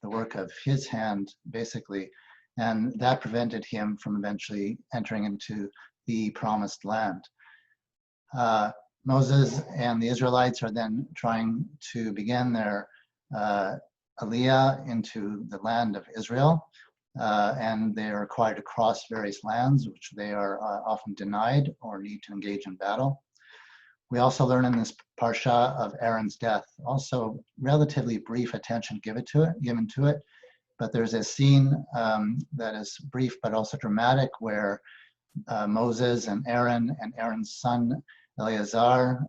the work of his hand, basically, and that prevented him from eventually entering into the promised land. Moses and the Israelites are then trying to begin their aliyah into the land of Israel, and they are required to cross various lands, which they are often denied or need to engage in battle. We also learn in this parsha of Aaron's death, also relatively brief attention given to it, but there's a scene that is brief but also dramatic where Moses and Aaron's son Eleazar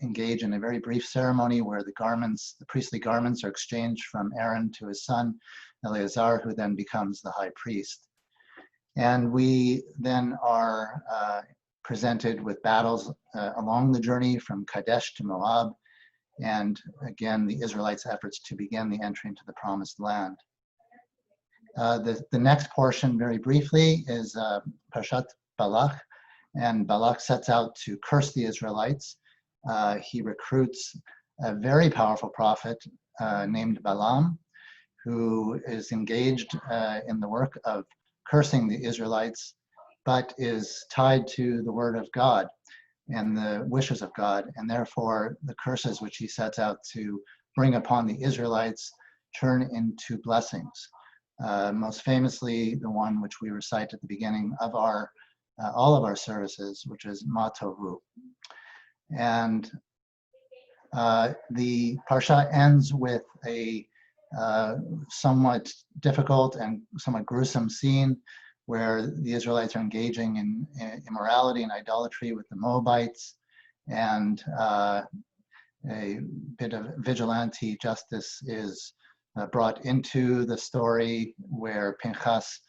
engage in a very brief ceremony where the priestly garments are exchanged from Aaron to his son Eleazar, who then becomes the high priest. And we then are presented with battles along the journey from Kadesh to Moab, and again, the Israelites' efforts to begin the entry into the promised land. The next portion, very briefly, is Parshat Balak, and Balak sets out to curse the Israelites. He recruits a very powerful prophet named Balaam, who is engaged in the work of cursing the Israelites, but is tied to the word of God and the wishes of God, and therefore the curses which he sets out to bring upon the Israelites turn into blessings. Most famously, the one which we recite at the beginning of all of our services, which is Ma Tovu. And the parsha ends with a somewhat difficult and somewhat gruesome scene where the Israelites are engaging in immorality and idolatry with the Moabites, and a bit of vigilante justice is brought into the story, where Pinchas,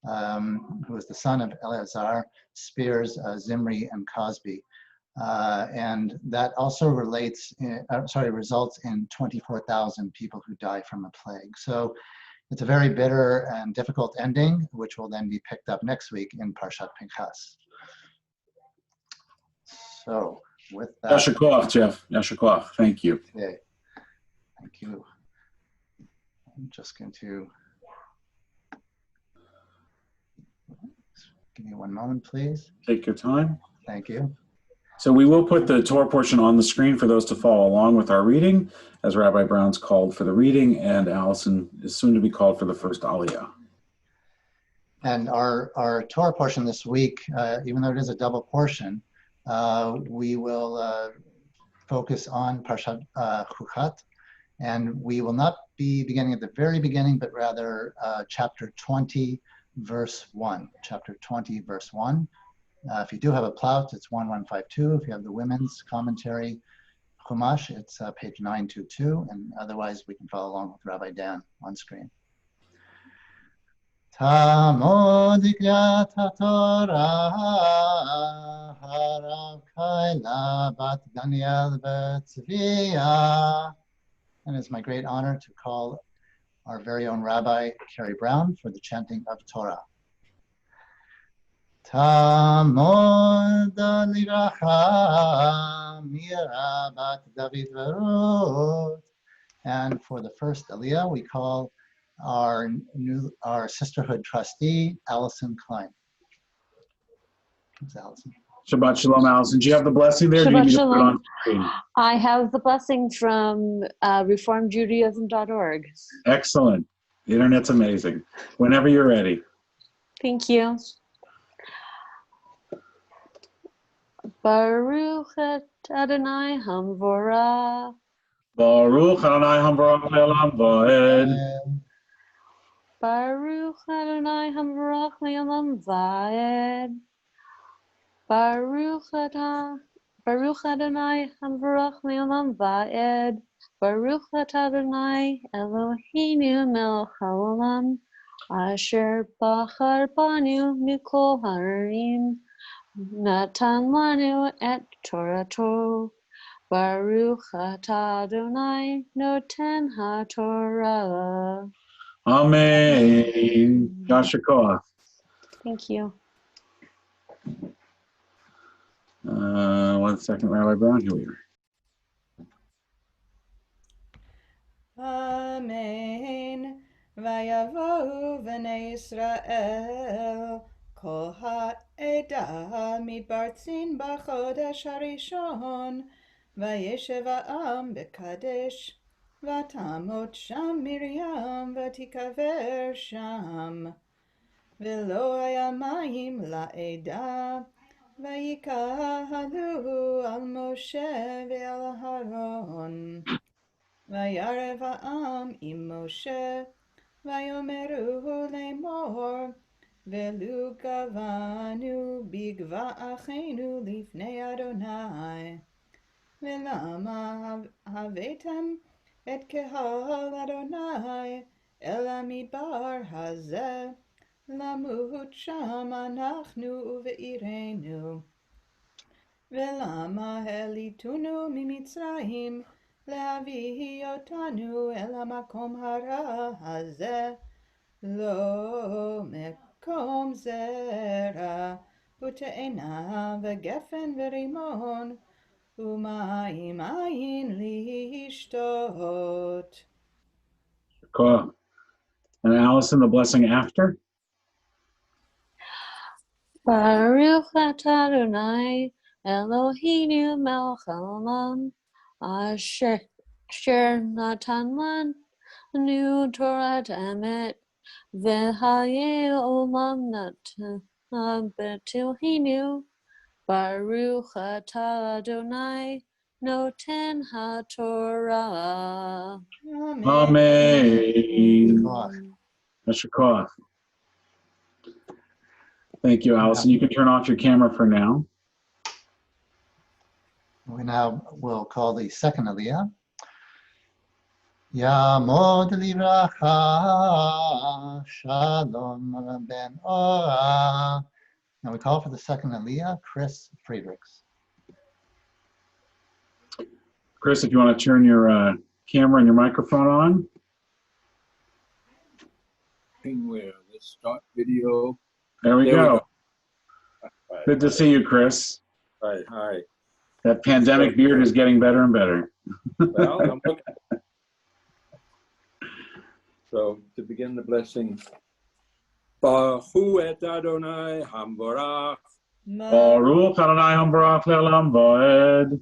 who is the son of Eleazar, spears Zimri and Cosby. And that also results in 24,000 people who die from a plague. So it's a very bitter and difficult ending, which will then be picked up next week in Parshat Pinchas. So with that. Yasher koach, Jeff. Yasher koach. Thank you. Okay. Thank you. I'm just going to give me one moment, please. Take your time. Thank you. So we will put the Torah portion on the screen for those to follow along with our reading, as Rabbi Brown's called for the reading, and Alison is soon to be called for the first Aliyah. And our Torah portion this week, even though it is a double portion, we will focus on Parshat Chukat, and we will not be beginning at the very beginning, but rather chapter 20, verse 1. Chapter 20, verse 1. If you do have a plout, it's 1152. If you have the women's commentary, Chumash, it's page 922, and otherwise we can follow along with Rabbi Dan on screen. Tamod Kriyat HaTorah Harav Kaila Bat Daniel Betzviah. And it's my great honor to call our very own Rabbi, Carrie Brown, for the chanting of Torah. Tamod Livracha Mira Bat David Verut. And for the first Aliyah, we call our Sisterhood trustee, Alison Klein. Thanks, Alison. Shabbat Shalom, Alison. Do you have the blessing there? Shabbat Do you need me to Shalom. put it on screen? I have the blessing from reformedjudaism.org. Excellent. The internet's amazing. Whenever you're ready. Thank you. Baruch et Adonai Hamvorah. Baruch Adonai Hamvarach Le'olam Va'ed. Baruch Adonai Hamvorach Le'olam Va'ed. Baruch Adonai Hamvorach Le'olam Va'ed. Baruch Adonai Eloheinu Melech Haolam, Asher Bachar Banu Mikol Harim, Natan Lanu et Torato. Baruch atah Adonai Noten HaTorah. Amen. Yasher koach. Thank you. 1 second, Rabbi Brown. Here we are. Amen. ויבואו בני ישראל כל העדה מתפרצים בחודש הראשון, וישב העם בקדש, ותמות שם מרים ותיקבר שם. ולא היה מים לעדה, ויקהלו על משה ועל אהרון. וירב העם עם משה, ויאמרו לאמור, ולו גבנו בגבע אחינו לפני אדוני. ולמה הבאתם את קהל אדוני אל המדבר הזה, למות שם אנחנו ובעירנו? ולמה העליתונו ממצרים להביא אותנו אל המקום הרע הזה? לא מקום זרע ותאנה וגפן ורימון, ומים אין לשתות. Cool. And Alison, the blessing after? Baruch atah Adonai Eloheinu melech haolam asher natan lanu Torah emet v'hayei olam b'tilhinu. Baruch atah Adonai noten haTorah. Amen. Mr. Koff. Thank you, Alison. You can turn off your camera for now. We now will call the second Aliyah. Yamod livracha Shalom ben Ora. Now we call for the second Aliyah, Chris Friedrichs. Chris, if you want to turn your camera and your microphone on. Where? Let's start video. There we There we go. go. Good to see you, Chris. Hi. That pandemic beard is getting better and better. Well, I'm looking. So to begin the blessing, Baruch et Adonai Hamborach. Baruch Adonai Hambarach le'olam va'ed.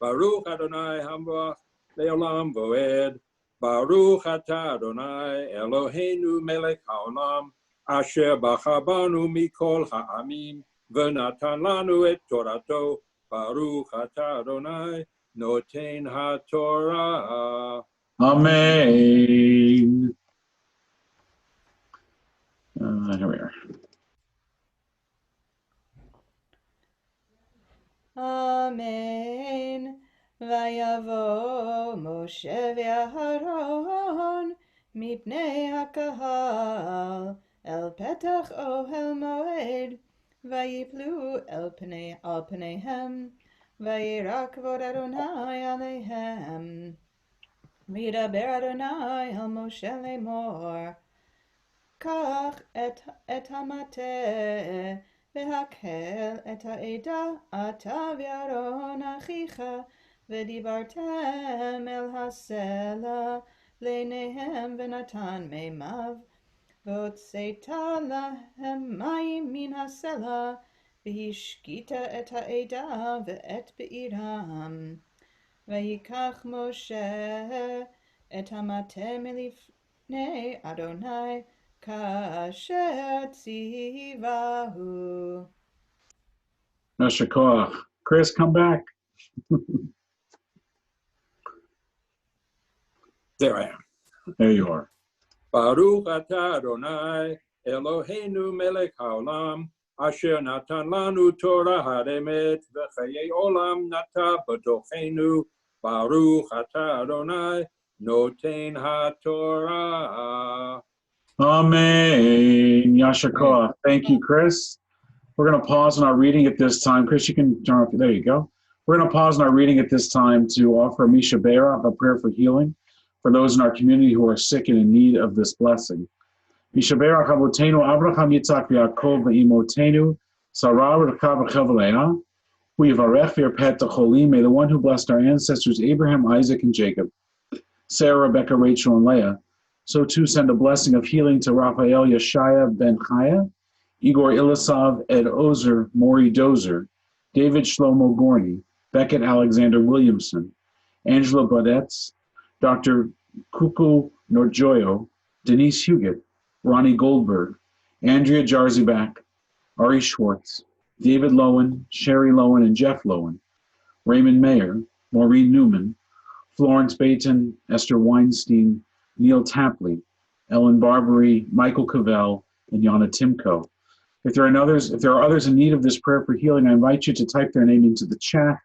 Baruch Adonai Hamborach le'olam va'ed. Baruch atah Adonai Eloheinu melech haolam, asher bachar banu mikol ha'amim, v'natan lanu et Torato. Baruch atah Adonai noten haTorah. Amen. Here we are. Amen. ויבוא משה ואהרון מפני הקהל אל פתח אוהל מועד, ויפלו על פניהם, וירא כבוד אדוני עליהם. וידבר אדוני אל משה לאמור, קח את המטה והקהל את העדה, אתה ואהרון אחיך, ודיברתם אל הסלע לעיניהם, ונתן מימיו, והוצאת להם מים מן הסלע, והשקית את העדה ואת בעירם. ויקח משה את המטה מלפני אדוני, כאשר ציווהו. Mr. Koch. Chris, come back. There I am. There you are. Baruch atah Adonai Eloheinu melech haolam, asher natan lanu Torah haremet, v'chayei olam nata b'tochenu. Baruch atah Adonai noten haTorah. Amen. Yasher Koach. Thank you, Chris. We're going to pause in our reading at this time. Chris, you can turn off. There you go. We're going to pause in our reading at this time to offer Misha Be'era, a prayer for healing for those in our community who are sick and in need of this blessing. Misha Be'era, Avotenu, Abraham, Yitzhak, Yaakov, Ve'imotenu, Sarah, Rechava, Chevalea, Hu Yivarech V'yirpet Cholim. May the one who blessed our ancestors, Abraham, Isaac, and Jacob, Sarah, Rebecca, Rachel, and Leah, So too send a blessing of healing to Raphael Yeshaya Ben Chaya, Igor Ilisov Ed Ozer Maury Dozer, David Shlomo Gorney, Beckett Alexander Williamson, Angela Budetz, Dr. Kuku Norjoyo, Denise Huguet, Ronnie Goldberg, Andrea Jarzybak, Ari Schwartz, David Lowen, Sherry Lowen and Jeff Lowen, Raymond Mayer, Maureen Newman, Florence Bayton, Esther Weinstein, Neil Tapley, Ellen Barbary, Michael Cavell, and Yana Timko. If there are others in need of this prayer for healing, I invite you to type their name into the chat,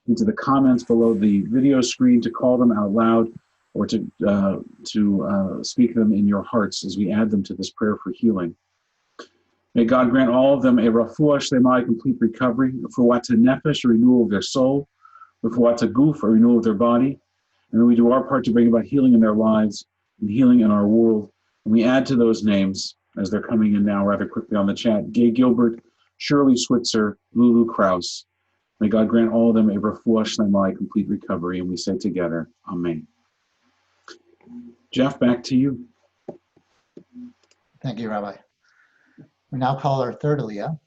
into the comments below the video screen, to call them out loud, or to speak them in your hearts as we add them to this prayer for healing. May God grant all of them a refuah shlema, a complete recovery, a refuat nefesh, a renewal of their soul, a refuat guf, a renewal of their body. And may we do our part to bring about healing in their lives and healing in our world. And we add to those names, as they're coming in now rather quickly on the chat, Gay Gilbert, Shirley Switzer, Lulu Krause. May God grant all of them a refuah shlema, a complete recovery. And we say together, Amen. Jeff, back to you. Thank you, Rabbi. We now call our third Aliyah.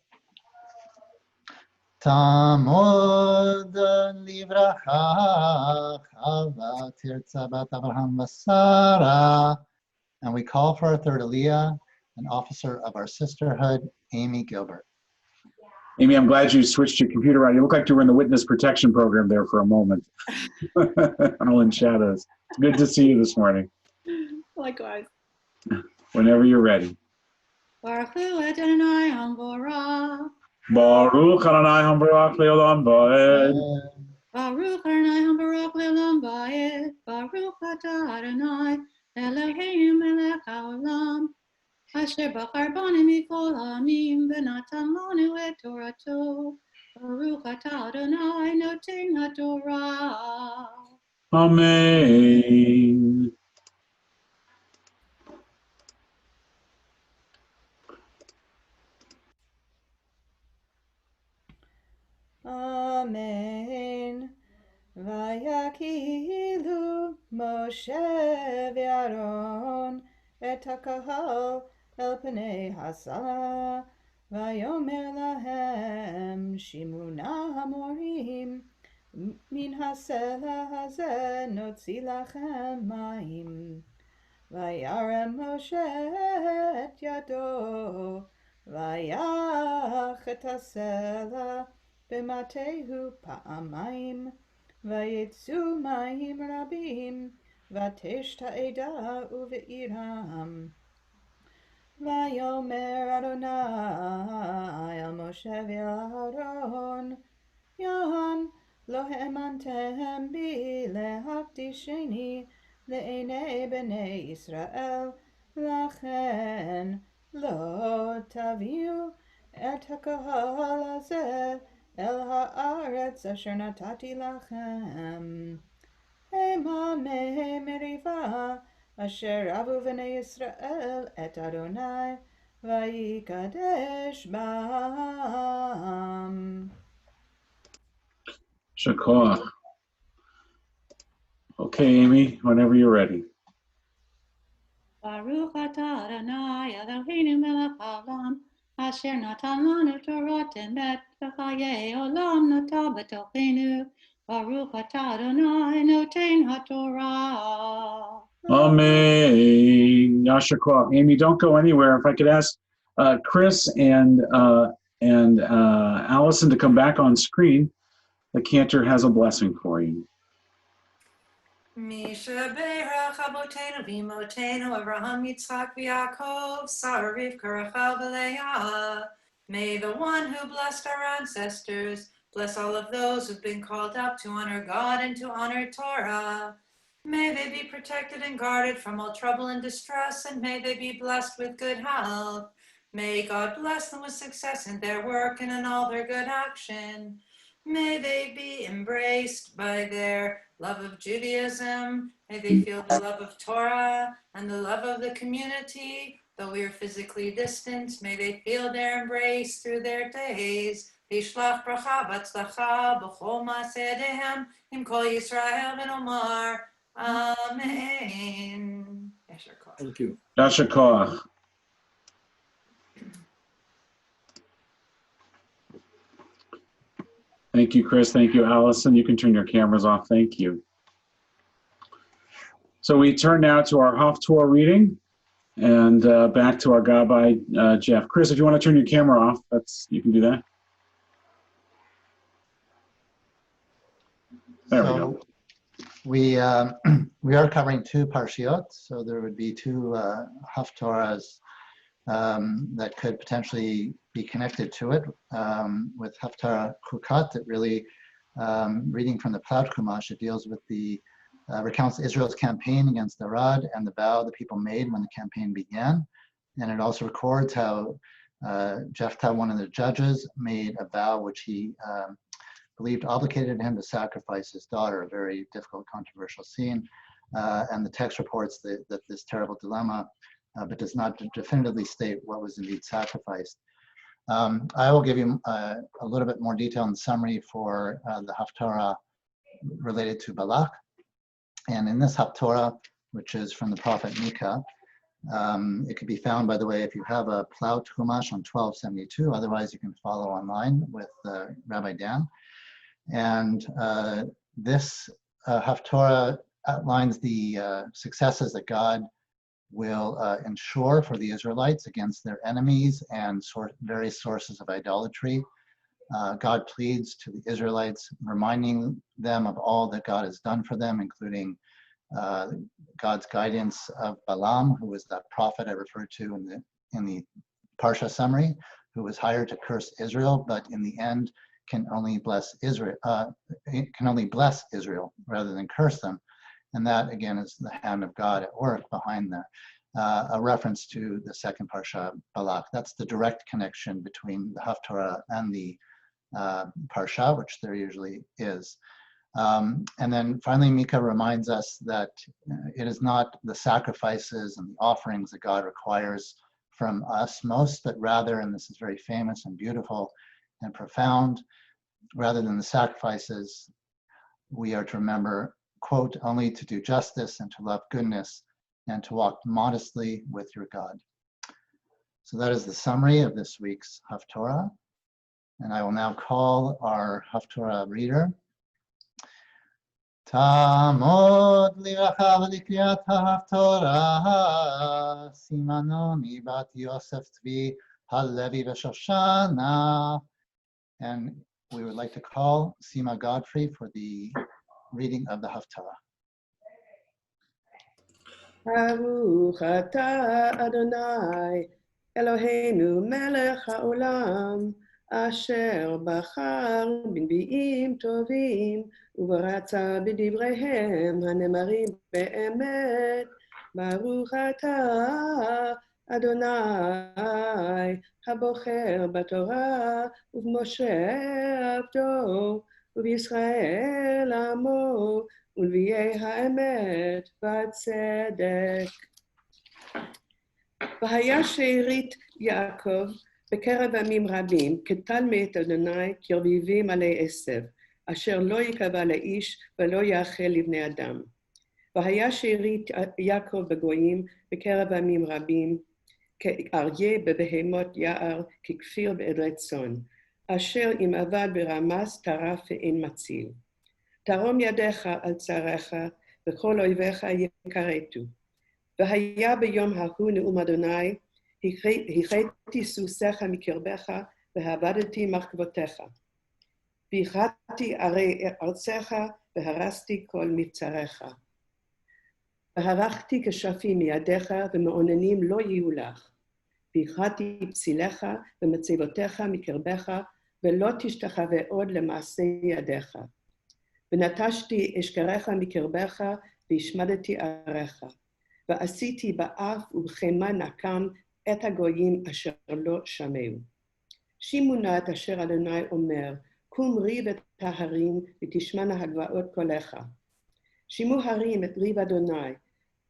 Tamod livracha chava tirza bat Abraham Basara. And we call for our third Aliyah, an officer of our sisterhood, Amy Gilbert. Amy, I'm glad you switched your computer on. You look like you were in the witness protection program there for a moment. All in shadows. It's good to see you this morning. Likewise. Whenever you're ready. Baruch Hu Adonai Hamborah. Baruch Adonai Hambarach Leolam Vaed. Baruch Adonai Hamborah Leolam Vaed. Baruch Atah Adonai Eloheinu melech haolam. Asher bachar banu mikol ha'amim v'natan lanu et Torato. Baruch Atah Adonai noten haTorah. Amen. Amen. Vayakilu Moshe v'Aaron et hakahal el pnei hasala. Vayomer lahem shimuna hamorim min hasela hazeh notzi lachem mayim. Vayarem Moshe et yado vayach et hasela b'matehu pa'amayim vayetzu mayim rabim vateshta eda uve'iram. Vayomer Adonai el Moshe v'Aaron Yan lo ha'emantem bi lehavdisheni le'enei b'nei Yisrael lachen lo taviu et hakahal hazeh el haaretz asher natati lachem. Ema me meriva asher avu b'nei Yisrael et Adonai vayikadesh bam. Shakoach. Okay, Amy, whenever you're ready. Baruch Atah Adonai Eloheinu melech haolam. Asher natan lanu Torah temet v'chayei olam nata b'tochenu. Baruch Atah Adonai noten haTorah. Amen. Yashakov. Amy, don't go anywhere. If I could ask Chris and Alison to come back on screen, the cantor has a blessing for you. Mishaberach Abotenu v'Imotenu Avraham Yitzchak v'Yaakov Sarah Rivka Rachel v'Leah. May the one who blessed our ancestors bless all of those who've been called up to honor God and to honor Torah. May they be protected and guarded from all trouble and distress, and may they be blessed with good health. May God bless them with success in their work and in all their good action. May they be embraced by their love of Judaism. May they feel the love of Torah and the love of the community. Though we are physically distant, may they feel their embrace through their days. Vishlach bracha v'tzlacha b'chol ma'aseh yedehem im kol Yisrael v'nomar. Amen. Thank you. Yasher koach. Thank you, Chris. Thank you, Alison. You can turn your cameras off. Thank you. So we turn now to our Haftorah reading and back to our Gabbai, Jeff. Chris, if you want to turn your camera off, you can do that. There we go. We are covering two parshiot, so there would be two haftorahs that could potentially be connected to it. With Haftarah Chukat, it really, reading from the Plowed Chumash, it deals with the, recounts Israel's campaign against Arad and the vow the people made when the campaign began. And it also records how Jephthah, one of the judges, made a vow which he believed obligated him to sacrifice his daughter, a very difficult, controversial scene. And the text reports that this terrible dilemma, but does not definitively state what was indeed sacrificed. I will give you a little bit more detail and summary for the Haftarah related to Balak. And in this Haftarah, which is from the prophet Micah, it can be found, by the way, if you have a Plowed Chumash on 1272. Otherwise, you can follow online with Rabbi Dan. And this Haftarah outlines the successes that God will ensure for the Israelites against their enemies and various sources of idolatry. God pleads to the Israelites, reminding them of all that God has done for them, including God's guidance of Balaam, who was that prophet I referred to in the Parsha summary, who was hired to curse Israel, but in the end can only bless Israel rather than curse them. And that, again, is the hand of God at work behind that. A reference to the second Parsha, Balak. That's the direct connection between the Haftarah and the Parsha, which there usually is. And then finally, Micah reminds us that it is not the sacrifices and the offerings that God requires from us most, but rather, and this is very famous and beautiful and profound, rather than the sacrifices, we are to remember, quote, only to do justice and to love goodness and to walk modestly with your God. So that is the summary of this week's Haftarah. And I will now call our Haftarah reader. Tamod livracha v'likriyat haftarah Simanomi bat Yosef Tzvi Halevi v'Shoshana. And we would like to call Sima Godfrey for the reading of the Haftarah. Baruch atah Adonai Eloheinu melech haolam asher bachar בנביאים טובים וברצה בדבריהם הנאמרים באמת. ברוך אתה אדוני הבוחר בתורה ובמשה עבדו ובישראל עמו ולנביאי האמת והצדק. והיה שארית יעקב בקרב עמים רבים כטל מאת אדוני כרביבים עלי עשב אשר לא יקבע לאיש ולא יאכל לבני אדם. והיה שארית יעקב בגויים בקרב עמים רבים כאריה בבהמות יער ככפיר בעדרי צאן אשר אם עבד ברמס טרף ואין מציל. תרום ידיך על צריך וכל אויביך יכרתו. והיה ביום ההוא נאום אדוני הכיתי סוסיך מקרבך והעבדתי מחכבותיך. והכרתי ערי ארצך והרסתי כל מבצריך. והרחתי כשפים מידיך ומעוננים לא יהיו לך. והכרתי פסיליך ומצבותיך מקרבך ולא תשתחווה עוד למעשה ידיך. ונטשתי אשכריך מקרבך והשמדתי עריך. ועשיתי באף ובחמה נקם את הגויים אשר לא שמעו. שימו נא את אשר אדוני אומר, קום ריב את ההרים ותשמענה הגבעות קולך. שימו הרים את ריב אדוני,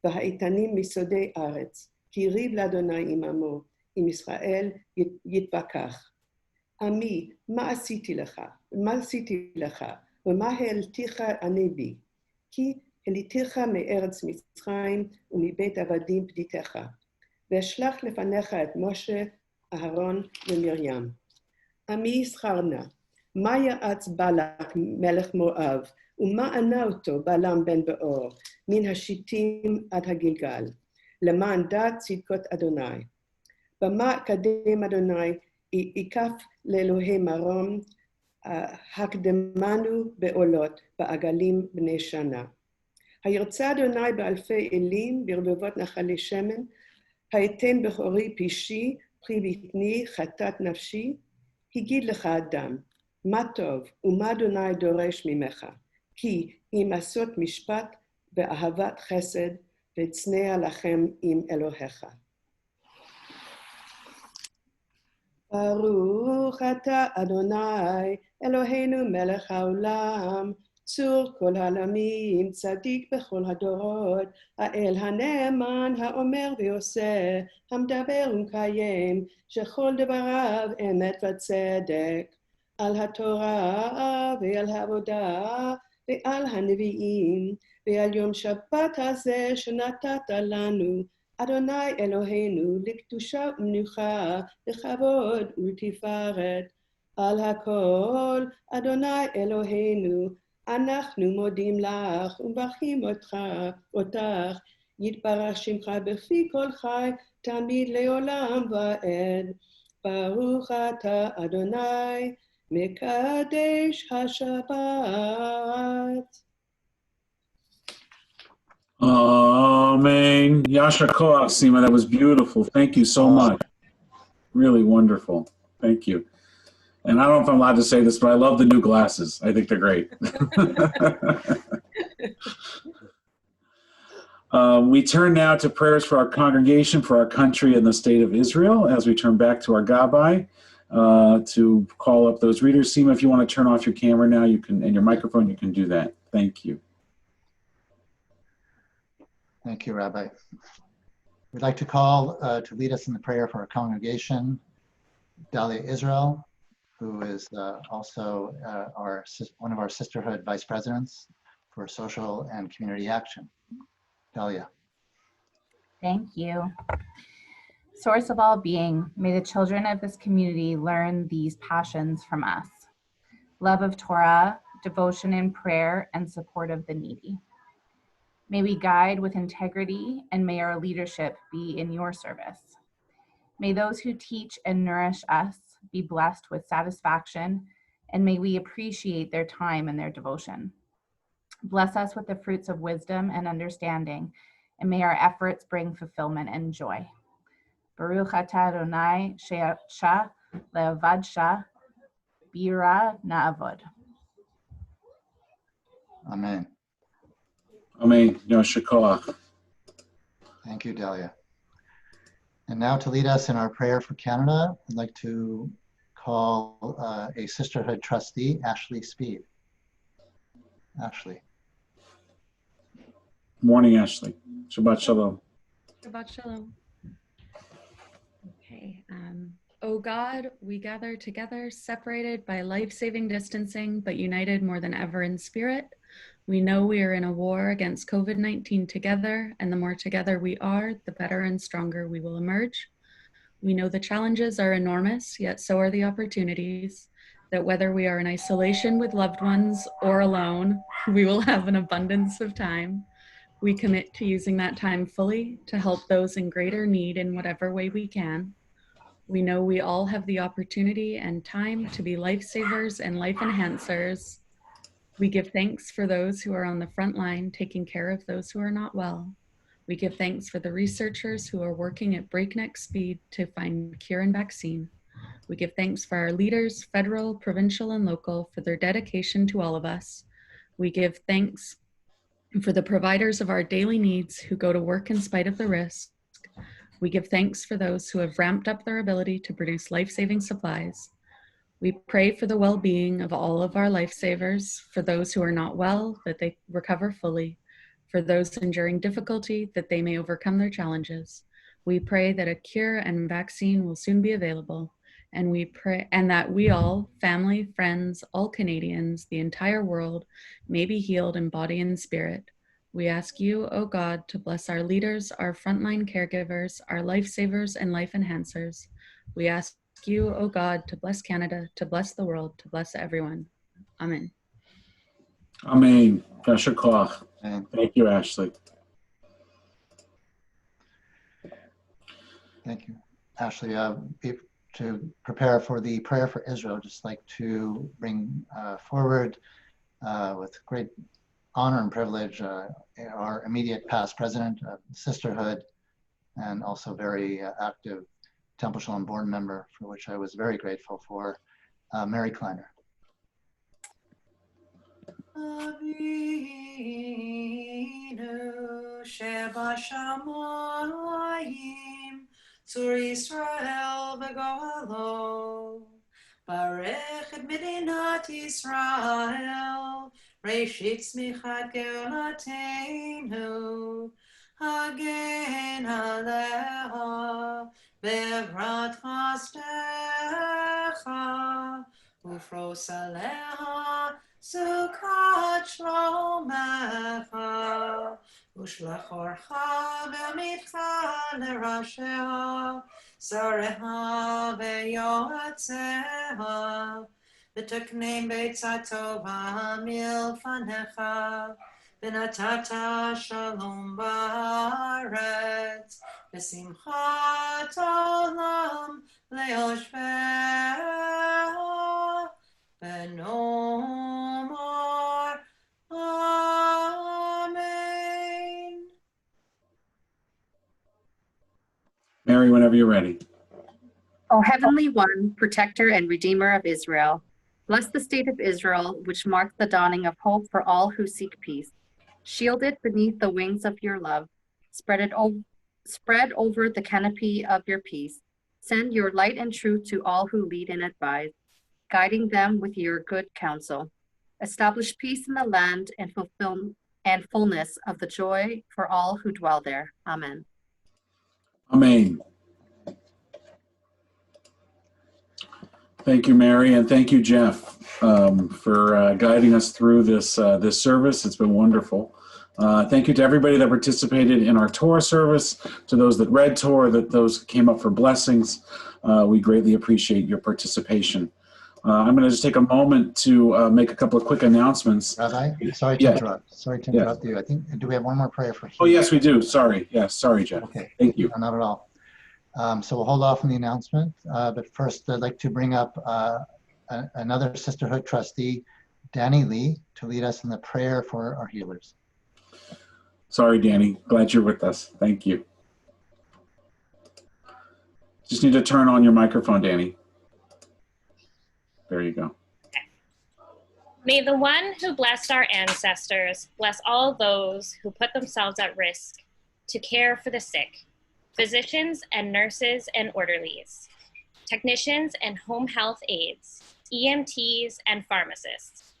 והאיתנים מסודי ארץ, כי ריב לאדוני עם עמו, עם ישראל יתווכח. עמי, מה עשיתי לך? ומה העלתיך אני בי? כי הליתיך מארץ מצרים ומבית עבדים פדיתך. ואשלח לפניך את משה, אהרון ומרים. עמי ישכר נא, מה יעץ בלק מלך מואב, ומה ענה אותו בלם בן באור, מן השיטים עד הגלגל, למען דעת צדקות אדוני. במה קדם אדוני, ייקף לאלוהי מרום, הקדמנו בעולות, בעגלים בני שנה. הירצה אדוני באלפי אלים, ברבבות נחלי שמן, היתן בכורי פישי, פרי בטני, חטאת נפשי, הגיד לך אדם, מה טוב ומה אדוני דורש ממך, כי אם עשות משפט ואהבת חסד, וצנע לכם עם אלוהיך. ברוך אתה אדוני, אלוהינו מלך העולם, צור כל העלמים, צדיק בכל הדורות, האל הנאמן, האומר ועושה, המדבר ומקיים, שכל דבריו אמת וצדק, על התורה ועל העבודה ועל הנביאים, ועל יום שבת הזה שנתת לנו, אדוני אלוהינו, לקדושה ומנוחה, לכבוד ולתפארת. על הכל, אדוני אלוהינו, אנחנו מודים לך ומברכים אותך, יתברך שמך בפי כל חי, תמיד לעולם ועד. ברוך אתה אדוני, מקדש השבת. Amen. Yasha Koach, Sima, that was beautiful. Thank you so much. Really wonderful. Thank you. And I don't know if I'm allowed to say this, but I love the new glasses. I think they're great. We turn now to prayers for our congregation, for our country and the state of Israel, as we turn back to our Gabbai to call up those readers. Sima, if you want to turn off your camera now, you can, and your microphone, you can do that. Thank you. Thank you, Rabbi. We'd like to call to lead us in the prayer for our congregation, Dalya Israel, who is also one of our Sisterhood vice presidents for social and community action. Dalya. Thank you. Source of all being, may the children of this community learn these passions from us: love of Torah, devotion in prayer, and support of the needy. May we guide with integrity, and may our leadership be in your service. May those who teach and nourish us be blessed with satisfaction, and may we appreciate their time and their devotion. Bless us with the fruits of wisdom and understanding, and may our efforts bring fulfillment and joy. Baruch atah Adonai she'asha le'avadsha bira na'avod. Amen. Amen. Yasha Koach. Thank you, Dalya. And now to lead us in our prayer for Canada, I'd like to call a Sisterhood trustee, Ashley Speed. Ashley. Morning, Ashley. Shabbat Shalom. Shabbat Shalom. Okay. O God, we gather together, separated by life-saving distancing, but united more than ever in spirit. We know we are in a war against COVID-19 together, and the more together we are, the better and stronger we will emerge. We know the challenges are enormous, yet so are the opportunities, that whether we are in isolation with loved ones or alone, we will have an abundance of time. We commit to using that time fully to help those in greater need in whatever way we can. We know we all have the opportunity and time to be lifesavers and life enhancers. We give thanks for those who are on the front line taking care of those who are not well. We give thanks for the researchers who are working at breakneck speed to find cure and vaccine. We give thanks for our leaders, federal, provincial, and local, for their dedication to all of us. We give thanks for the providers of our daily needs who go to work in spite of the risk. We give thanks for those who have ramped up their ability to produce life-saving supplies. We pray for the well-being of all of our lifesavers, for those who are not well, that they recover fully, for those enduring difficulty, that they may overcome their challenges. We pray that a cure and vaccine will soon be available, and we pray and that we all, family, friends, all Canadians, the entire world, may be healed in body and spirit. We ask you, O God, to bless our leaders, our frontline caregivers, our lifesavers and life enhancers. We ask you, O God, to bless Canada, to bless the world, to bless everyone. Amen. Amen. Yasher koach. And Thank you, Ashley. thank you, Ashley. To prepare for the prayer for Israel, just like to bring forward with great honor and privilege our immediate past president of Sisterhood, and also very active Temple Sholom board member, for which I was very grateful for, Mary Kleiner. Avinu shebashamayim, Tzur Yisrael v'goalo, Barech et Medinat Yisrael, Reshit tzmichat geulateinu, Hagen aleha, Bevrat chastecha, Ufros aleha, Sukkot shlomecha, Ushlach orcha v'mitcha l'rasheha, Sareha ve'yoatzeha, V'teknem beitza tova milfanecha, V'natata shalom ba'aretz, V'simchat olam le'oshveha, V'nomar Amen. Mary, whenever you're ready. O Heavenly One, Protector and Redeemer of Israel, bless the state of Israel, which marks the dawning of hope for all who seek peace. Shield it beneath the wings of your love. Spread over the canopy of your peace. Send your light and truth to all who lead and advise, guiding them with your good counsel. Establish peace in the land and fullness of the joy for all who dwell there. Amen. Amen. Thank you, Mary, and thank you, Jeff, for guiding us through this service. It's been wonderful. Thank you to everybody that participated in our Torah service, to those that read Torah, those that came up for blessings. We greatly appreciate your participation. I'm going to just take a moment to make a couple of quick announcements. Rabbi, sorry to interrupt. Sorry to interrupt you. I think, do we have one more prayer for? Oh, yes, we do. Sorry. Yes, sorry, Jeff. Okay. Thank you. No, not at all. So we'll hold off on the announcement. But first, I'd like to bring up another Sisterhood trustee, Dani Lee, to lead us in the prayer for our healers. Sorry, Dani. Glad you're with us. Thank you. Just need to turn on your microphone, Dani. There you go. May the one who blessed our ancestors bless all those who put themselves at risk to care for the sick, physicians and nurses and orderlies, technicians and home health aides, EMTs and pharmacists,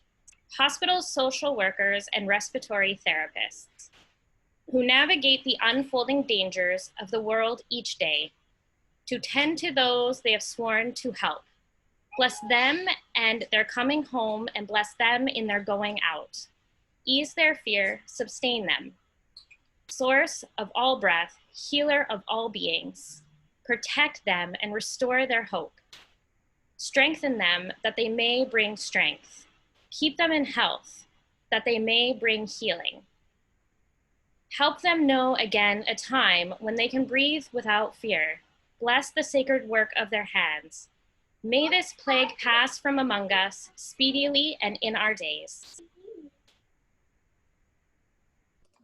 hospital social workers and respiratory therapists, who navigate the unfolding dangers of the world each day, to tend to those they have sworn to help. Bless them and their coming home, and bless them in their going out. Ease their fear, sustain them. Source of all breath, healer of all beings, protect them and restore their hope. Strengthen them that they may bring strength. Keep them in health, that they may bring healing. Help them know again a time when they can breathe without fear. Bless the sacred work of their hands. May this plague pass from among us speedily and in our days.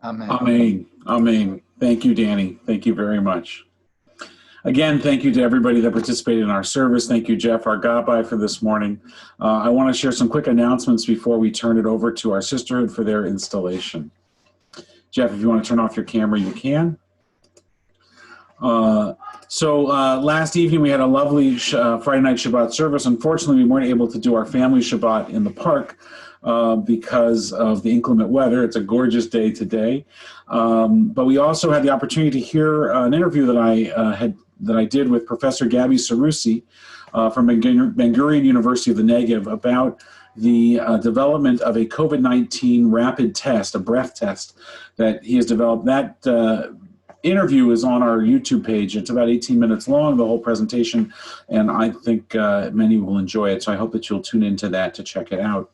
Amen. Amen. Amen. Thank you, Dani. Thank you very much. Again, thank you to everybody that participated in our service. Thank you, Jeff, our Gabbai, for this morning. I want to share some quick announcements before we turn it over to our Sisterhood for their installation. Jeff, if you want to turn off your camera, you can. Last evening we had a lovely Friday night Shabbat service. Unfortunately, we weren't able to do our family Shabbat in the park because of the inclement weather. It's a gorgeous day today. But we also had the opportunity to hear an interview that I did with Professor Gabby Sarusi from Ben Gurion University of the Negev about the development of a COVID-19 rapid test, a breath test that he has developed. That interview is on our YouTube page. It's about 18 minutes long, the whole presentation, and I think many will enjoy it. So I hope that you'll tune into that to check it out.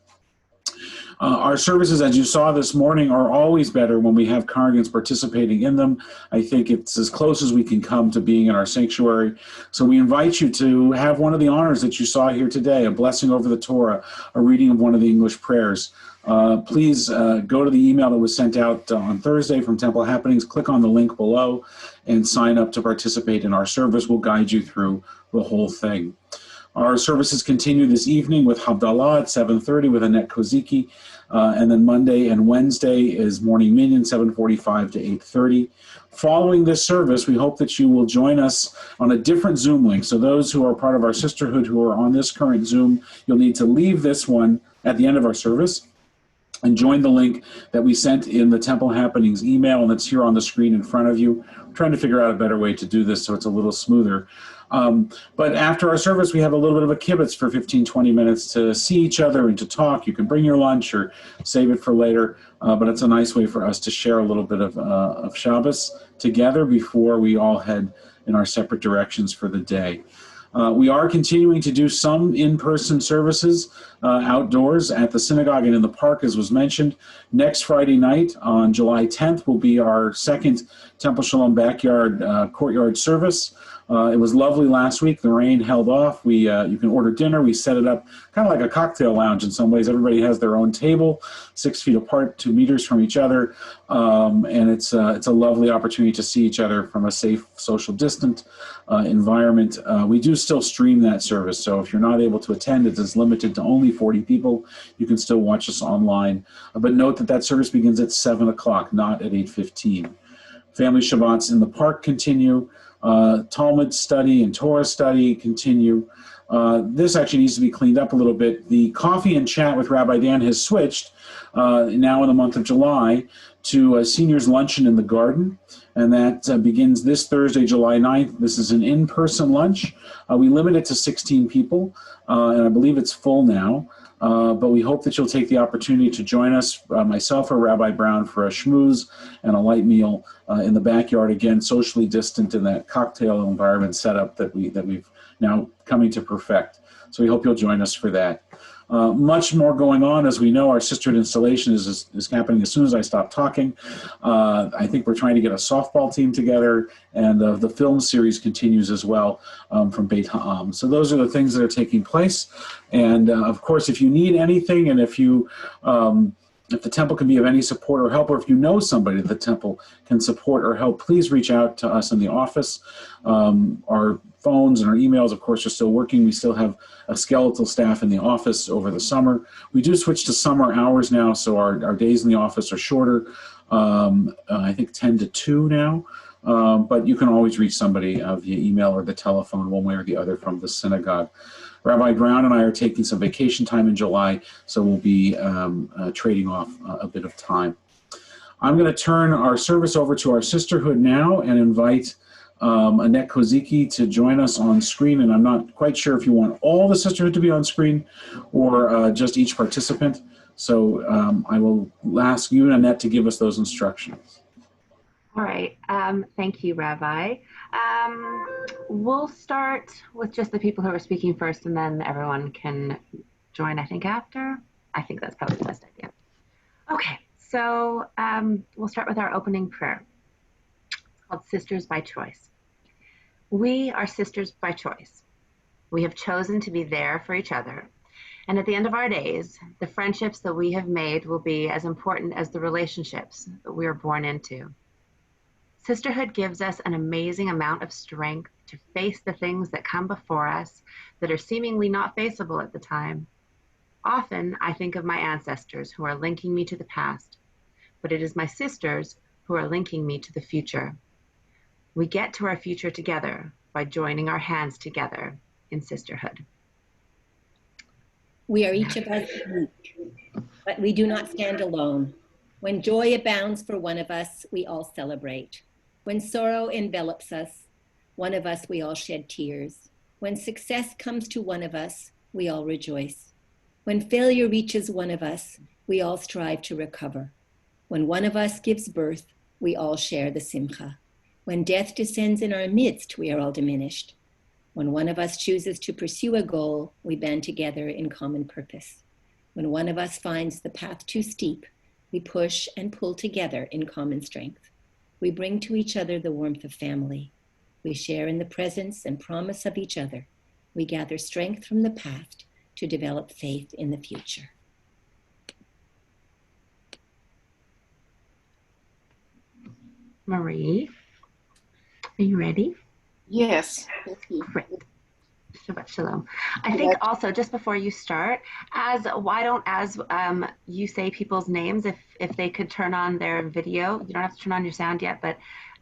Our services, as you saw this morning, are always better when we have congregants participating in them. I think it's as close as we can come to being in our sanctuary. So we invite you to have one of the honors that you saw here today, a blessing over the Torah, a reading of one of the English prayers. Please go to the email that was sent out on Thursday from Temple Happenings, click on the link below, and sign up to participate in our service. We'll guide you through the whole thing. Our services continue this evening with Havdalah at 7:30 with Annette Kozicki, and then Monday and Wednesday is morning minyan, 7:45 to 8:30. Following this service, we hope that you will join us on a different Zoom link. So those who are part of our sisterhood who are on this current Zoom, you'll need to leave this one at the end of our service and join the link that we sent in the Temple Happenings email, and that's here on the screen in front of you. We're trying to figure out a better way to do this so it's a little smoother. But after our service, we have a little bit of a kibbutz for 15-20 minutes to see each other and to talk. You can bring your lunch or save it for later, but it's a nice way for us to share a little bit of Shabbos together before we all head in our separate directions for the day. We are continuing to do some in-person services outdoors at the synagogue and in the park, as was mentioned. Next Friday night on July 10th will be our second Temple Sholom backyard courtyard service. It was lovely last week. The rain held off. You can order dinner. We set it up kind of like a cocktail lounge in some ways. Everybody has their own table, 6 feet apart, 2 meters from each other, and it's a lovely opportunity to see each other from a safe, social, distant environment. We do still stream that service, so if you're not able to attend, it is limited to only 40 people. You can still watch us online, but note that service begins at 7 o'clock, not at 8:15. Family Shabbats in the park continue. Talmud study and Torah study continue. This actually needs to be cleaned up a little bit. The coffee and chat with Rabbi Dan has switched now in the month of July to a seniors luncheon in the garden, and that begins this Thursday, July 9th. This is an in-person lunch. We limit it to 16 people, and I believe it's full now. But we hope that you'll take the opportunity to join us, myself or Rabbi Brown, for a schmooze and a light meal in the backyard, again, socially distant in that cocktail environment setup that we've now coming to perfect. So we hope you'll join us for that. Much more going on. As we know, our sisterhood installation is happening as soon as I stop talking. I think we're trying to get a softball team together, and the film series continues as well from Beit Ha'am. So those are the things that are taking place. And of course, if you need anything, and if the temple can be of any support or help, or if you know somebody that the temple can support or help, please reach out to us in the office. Our phones and our emails, of course, are still working. We still have a skeletal staff in the office over the summer. We do switch to summer hours now, so our days in the office are shorter. I think 10 to 2 now. But you can always reach somebody via email or the telephone, one way or the other, from the synagogue. Rabbi Brown and I are taking some vacation time in July, so we'll be trading off a bit of time. I'm going to turn our service over to our sisterhood now and invite Annette Kozicki to join us on screen. And I'm not quite sure if you want all the sisterhood to be on screen or just each participant. So I will ask you, Annette, to give us those instructions. All right. Thank you, Rabbi. We'll start with just the people who are speaking first, and then everyone can join, I think, after. I think that's probably the best idea. Okay, so we'll start with our opening prayer. It's called Sisters by Choice. We are sisters by choice. We have chosen to be there for each other. And at the end of our days, the friendships that we have made will be as important as the relationships that we are born into. Sisterhood gives us an amazing amount of strength to face the things that come before us that are seemingly not faceable at the time. Often, I think of my ancestors who are linking me to the past, but it is my sisters who are linking me to the future. We get to our future together by joining our hands together in sisterhood. We are each of us unique, but we do not stand alone. When joy abounds for one of us, we all celebrate. When sorrow envelops us, one of us, we all shed tears. When success comes to one of us, we all rejoice. When failure reaches one of us, we all strive to recover. When one of us gives birth, we all share the simcha. When death descends in our midst, we are all diminished. When one of us chooses to pursue a goal, we band together in common purpose. When one of us finds the path too steep, we push and pull together in common strength. We bring to each other the warmth of family. We share in the presence and promise of each other. We gather strength from the past to develop faith in the future. Marie, are you ready? Yes, thank you. Great. Shabbat Shalom. I think also, just before you start, why don't you say people's names, if they could turn on their video. You don't have to turn on your sound yet, but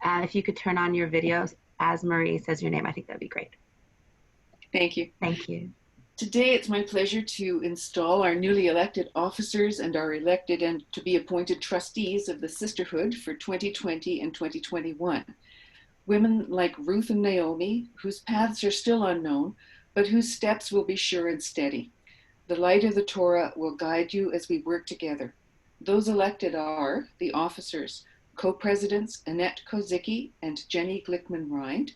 if you could turn on your videos as Marie says your name, I think that'd be great. Thank you. Thank you. Today, it's my pleasure to install our newly elected officers and our elected and to be appointed trustees of the Sisterhood for 2020 and 2021. Women like Ruth and Naomi, whose paths are still unknown, but whose steps will be sure and steady. The light of the Torah will guide you as we work together. Those elected are the officers, co-presidents Annette Kozicki and Jenny Glickman-Rind,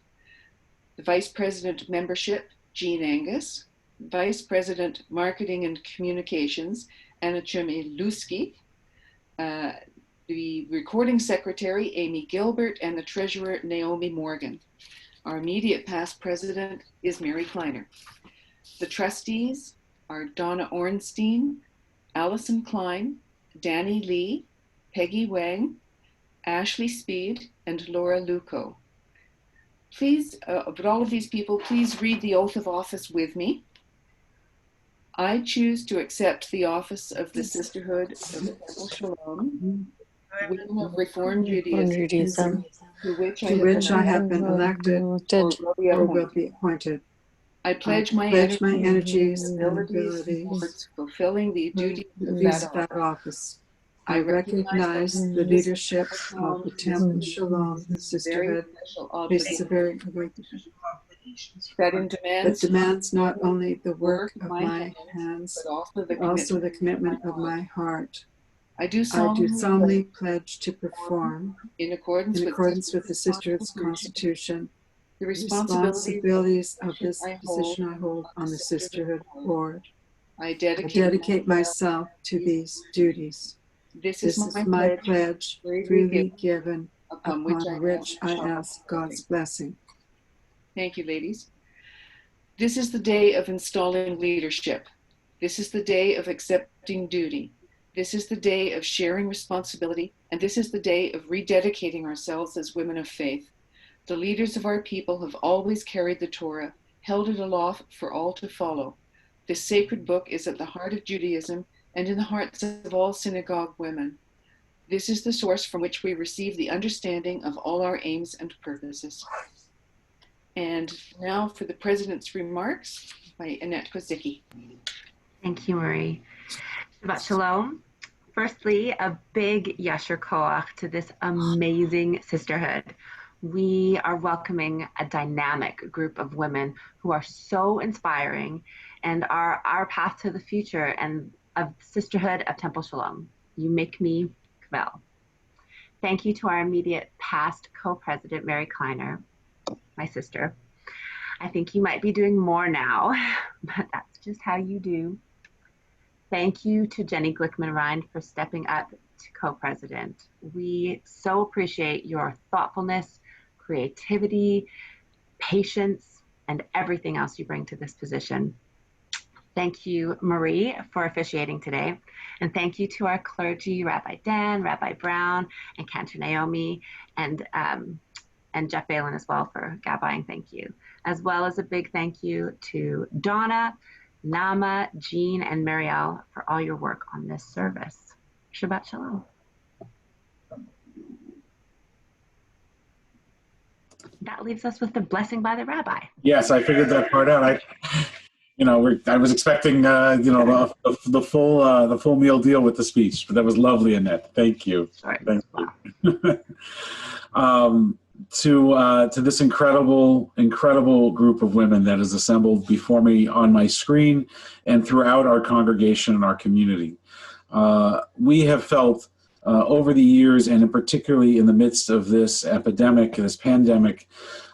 the vice president membership, Jean Angus, Vice President Marketing and Communications, Anna Chmielewski, the recording secretary, Amy Gilbert, and the treasurer, Naomi Morgan. Our immediate past president is Mary Kleiner. The trustees are Donna Ornstein, Alison Klein, Dani Lee, Peggy Wang, Ashley Speed, and Laura Lewko. Please, but all of these people, please read the oath of office with me. I choose to accept the office of the Sisterhood of Sholom, Women of Reformed Judaism, to which I have been elected or will be appointed. I pledge my energies and abilities towards fulfilling the duties of that office. I recognize the leadership of the Temple Sholom, the Sisterhood, faces a very that demands not only the work of my hands, but also the commitment of my heart. I do solemnly pledge to perform, in accordance with the Sisterhood's Constitution, the responsibilities of this position I hold on the Sisterhood Board. I dedicate myself to these duties. This is my pledge, freely given, upon which I ask God's blessing. Thank you, ladies. This is the day of installing leadership. This is the day of accepting duty. This is the day of sharing responsibility, and this is the day of rededicating ourselves as women of faith. The leaders of our people have always carried the Torah, held it aloft for all to follow. This sacred book is at the heart of Judaism and in the hearts of all synagogue women. This is the source from which we receive the understanding of all our aims and purposes. And now for the President's remarks by Annette Kozicki. Thank you, Marie. Shabbat Shalom. Firstly, a big Yasher Koach to this amazing sisterhood. We are welcoming a dynamic group of women who are so inspiring and are our path to the future and of Sisterhood of Temple Sholom. You make me kvel. Thank you to our immediate past co-president, Mary Kleiner, my sister. I think you might be doing more now, but that's just how you do. Thank you to Jenny Glickman-Rind for stepping up to co-president. We so appreciate your thoughtfulness, creativity, patience, and everything else you bring to this position. Thank you, Marie, for officiating today. And thank you to our clergy, Rabbi Dan, Rabbi Brown, and Cantor Naomi, and Jeff Balin as well for gabbaying. Thank you. As well as a big thank you to Donna, Nama, Jean, and Marielle for all your work on this service. Shabbat Shalom. That leaves us with the blessing by the rabbi. Yes, I figured that part out. I was expecting, the full meal deal with the speech, but that was lovely, Annette. Thank you. Sorry. Thank you. to this incredible group of women that is assembled before me on my screen and throughout our congregation and our community. We have felt over the years, and particularly in the midst of this epidemic, this pandemic,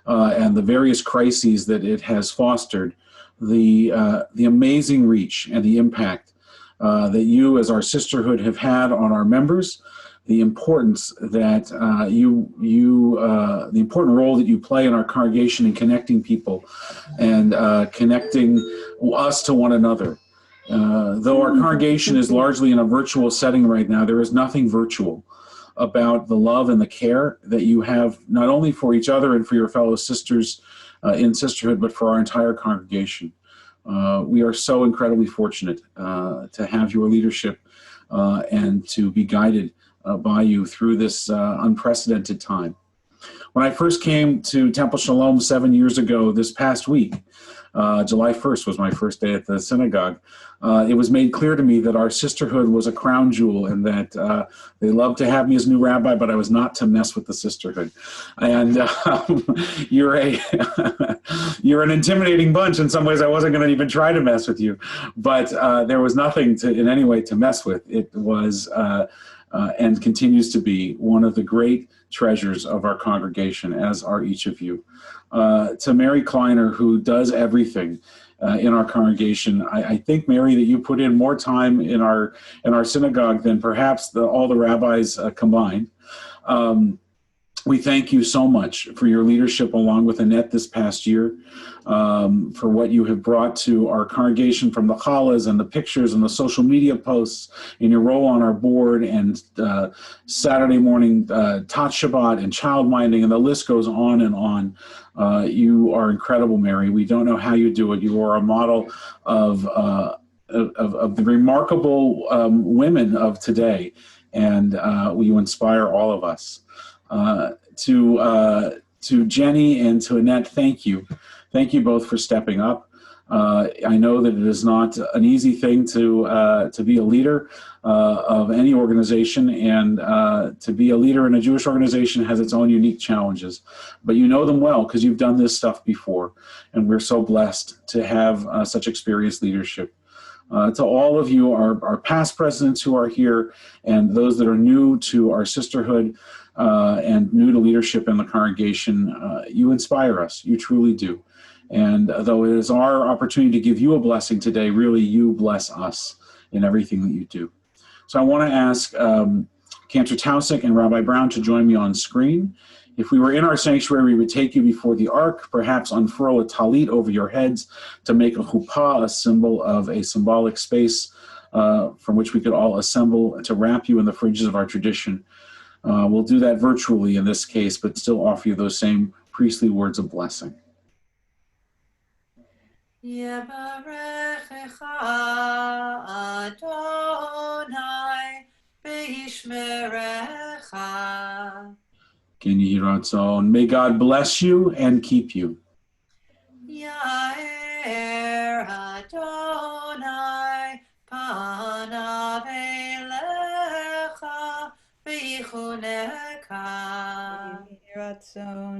and the various crises that it has fostered, the amazing reach and the impact that you as our sisterhood have had on our members, the importance that the important role that you play in our congregation in connecting people and connecting us to one another. Though our congregation is largely in a virtual setting right now, there is nothing virtual about the love and the care that you have not only for each other and for your fellow sisters in sisterhood, but for our entire congregation. We are so incredibly fortunate to have your leadership and to be guided by you through this unprecedented time. When I first came to Temple Sholom 7 years ago, this past week, July 1st was my first day at the synagogue, it was made clear to me that our sisterhood was a crown jewel and that they loved to have me as new rabbi, but I was not to mess with the sisterhood. And you're an intimidating bunch. In some ways, I wasn't going to even try to mess with you, but there was nothing in any way to mess with. It was and continues to be one of the great treasures of our congregation, as are each of you. To Mary Kleiner, who does everything in our congregation, I think, Mary, that you put in more time in our synagogue than perhaps all the rabbis combined. We thank you so much for your leadership along with Annette this past year, for what you have brought to our congregation from the challahs and the pictures and the social media posts in your role on our board and Saturday morning Tot Shabbat and child minding, and the list goes on and on. You are incredible, Mary. We don't know how you do it. You are a model of the remarkable women of today, and you inspire all of us. To Jenny and to Annette, thank you. Thank you both for stepping up. I know that it is not an easy thing to be a leader of any organization, and to be a leader in a Jewish organization has its own unique challenges. But you know them well because you've done this stuff before, and we're so blessed to have such experienced leadership. To all of you, our past presidents who are here, and those that are new to our sisterhood and new to leadership in the congregation, you inspire us. You truly do. And though it is our opportunity to give you a blessing today, really you bless us in everything that you do. So I want to ask Cantor Tausig and Rabbi Brown to join me on screen. If we were in our sanctuary, we would take you before the ark, perhaps unfurl a talit over your heads to make a chuppah, a symbol of a symbolic space from which we could all assemble to wrap you in the fringes of our tradition. We'll do that virtually in this case, but still offer you those same priestly words of blessing. Yevarechecha Adonai v'yishmerecha. May God bless you and keep you. Yair Adonai panav elecha v'yichuneka.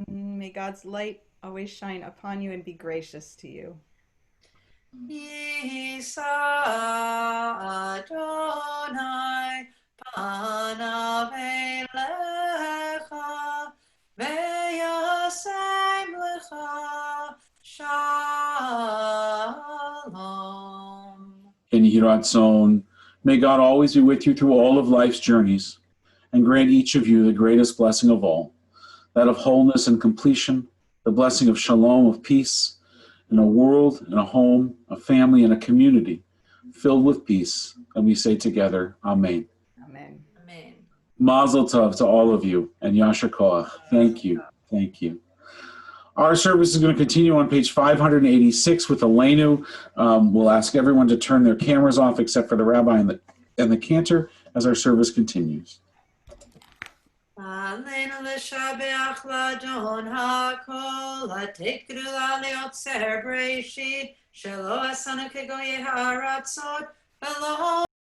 May God's light always shine upon you and be gracious to you. Yisa Adonai panav elecha v'yasem lecha shalom. In Yirat Zon, may God always be with you through all of life's journeys and grant each of you the greatest blessing of all, that of wholeness and completion, the blessing of shalom, of peace, in a world, in a home, a family, and a community filled with peace. And we say together, Amen. Amen. Amen. Mazel tov to all of you, and Yasher Koach. Thank you. Thank you. Our service is going to continue on page 586 with Elenu. We'll ask everyone to turn their cameras off except for the rabbi and the cantor as our service continues. Aleinu l'shabeach l'Adon hakol, hatikru l'yotzer b'reishit, shelo asanu kegoyei haratzot, v'lo